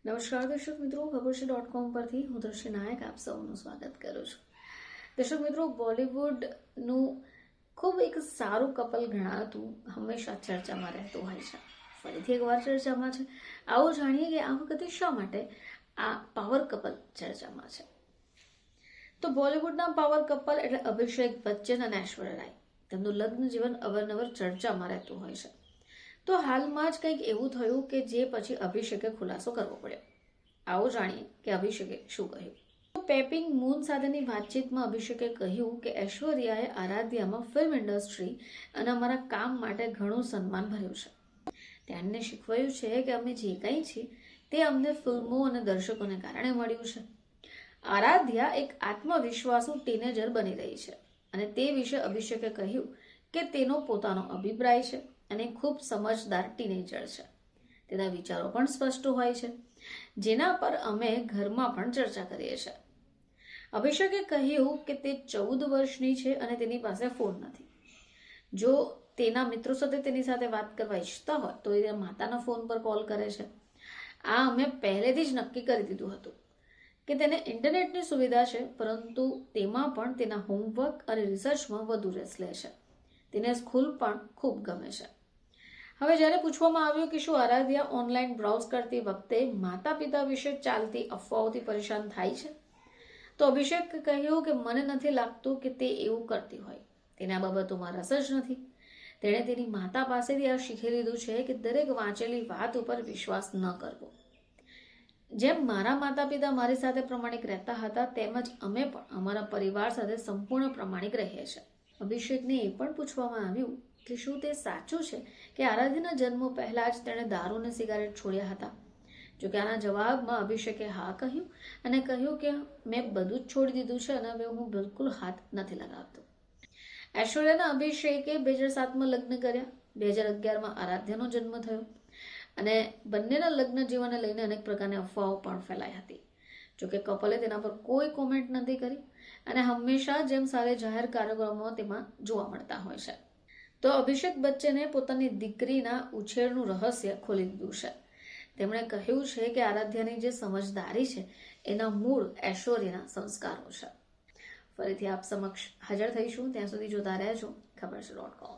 નમસ્કાર દર્શક મિત્રો, ખબરશે.com પરથી હું દ્રશ્ય નાયક આપ સૌનું સ્વાગત કરું છું. દર્શક મિત્રો, બોલિવૂડનું ખૂબ એક સારું કપલ ગણાતું હંમેશા ચર્ચામાં રહેતું હોય છે. ફરીથી એકવાર ચર્ચામાં છે. આવો જાણીએ કે આ વખતે શા માટે આ પાવર કપલ ચર્ચામાં છે. તો બોલિવૂડના પાવર કપલ એટલે અભિષેક બચ્ચન અને ઐશ્વર્યા રાય. તેમનું લગ્ન જીવન અવારનવાર ચર્ચામાં રહેતું હોય છે. તો હાલમાં જ કંઈક એવું થયું કે જે પછી અભિષેકે ખુલાસો કરવો પડ્યો. આવો જાણીએ કે અભિષેકે શું કહ્યું. પેપિંગ મૂન સાથેની વાતચીતમાં અભિષેકે કહ્યું કે ઐશ્વર્યાએ આરાધ્યામાં ફિલ્મ ઇન્ડસ્ટ્રી અને અમારા કામ માટે ઘણું સન્માન ભર્યું છે. તેમણે શીખવાયું છે કે અમે જે કંઈ છીએ તે અમને ફિલ્મો અને દર્શકોને કારણે મળ્યું છે. આરાધ્યા એક આત્મવિશ્વાસુ ટીનેજર બની રહી છે અને તે વિશે અભિષેકે કહ્યું કે તેનો પોતાનો અભિપ્રાય છે અને ખૂબ સમજદાર ટીનેજર છે. તેના વિચારો પણ સ્પષ્ટ હોય છે, જેના પર અમે ઘરમાં પણ ચર્ચા કરીએ છીએ. અભિષેકે કહ્યું કે તે 14 વર્ષની છે અને તેની પાસે ફોન નથી. જો તેના મિત્રો સાથે તેની સાથે વાત કરવા ઈચ્છતા હોય તો એ માતાના ફોન પર કોલ કરે છે. આ અમે પહેલેથી જ નક્કી કરી દીધું હતું કે તેને ઇન્ટરનેટની સુવિધા છે, પરંતુ તેમાં પણ તેના હોમવર્ક અને રિસર્ચમાં વધુ રસ લે છે. તેને સ્કૂલ પણ ખૂબ ગમે છે. હવે જ્યારે પૂછવામાં આવ્યું કે શું આરાધ્યા ઓનલાઈન બ્રાઉઝ કરતી વખતે માતા પિતા વિશે ચાલતી અફવાઓથી પરેશાન થાય છે, તો અભિષેક કહ્યું કે મને નથી લાગતું કે તે એવું કરતી હોય. તેને આ બાબતોમાં રસ જ નથી. તેણે તેની માતા પાસેથી આ શીખી લીધું છે કે દરેક વાંચેલી વાત ઉપર વિશ્વાસ ન કરવો. જેમ મારા માતા પિતા મારી સાથે પ્રમાણિક રહેતા હતા, તેમજ અમે પણ અમારા પરિવાર સાથે સંપૂર્ણ પ્રમાણિક રહીએ છીએ. અભિષેકને એ પણ પૂછવામાં આવ્યું કે શું તે સાચું છે કે આરાધ્યાના જન્મ પહેલા જ તેણે દારૂ અને સિગારેટ છોડ્યા હતા. જોકે આના જવાબમાં અભિષેકે હા કહ્યું અને કહ્યું કે મેં બધું જ છોડી દીધું છે અને હવે હું બિલકુલ હાથ નથી લગાવતો. ઐશ્વર્યાના અભિષેકે 2007માં લગ્ન કર્યા. 2011માં આરાધ્યાનો જન્મ થયો અને બંનેના લગ્ન જીવનને લઈને અનેક પ્રકારની અફવાઓ પણ ફેલાઈ હતી. જોકે કપલે તેના પર કોઈ કોમેન્ટ નથી કરી અને હંમેશા જેમ સાથે જાહેર કાર્યક્રમો તેમાં જોવા મળતા હોય છે. તો અભિષેક બચ્ચને પોતાની દીકરીના ઉછેરનું રહસ્ય ખોલી દીધું છે. તેમણે કહ્યું છે કે આરાધ્યાની જે સમજદારી છે એના મૂળ ઐશ્વર્યના સંસ્કારો છે. ફરીથી આપ સમક્ષ હાજર થઈશું. ત્યાં સુધી જોતા રહેજો ખબરશે.com.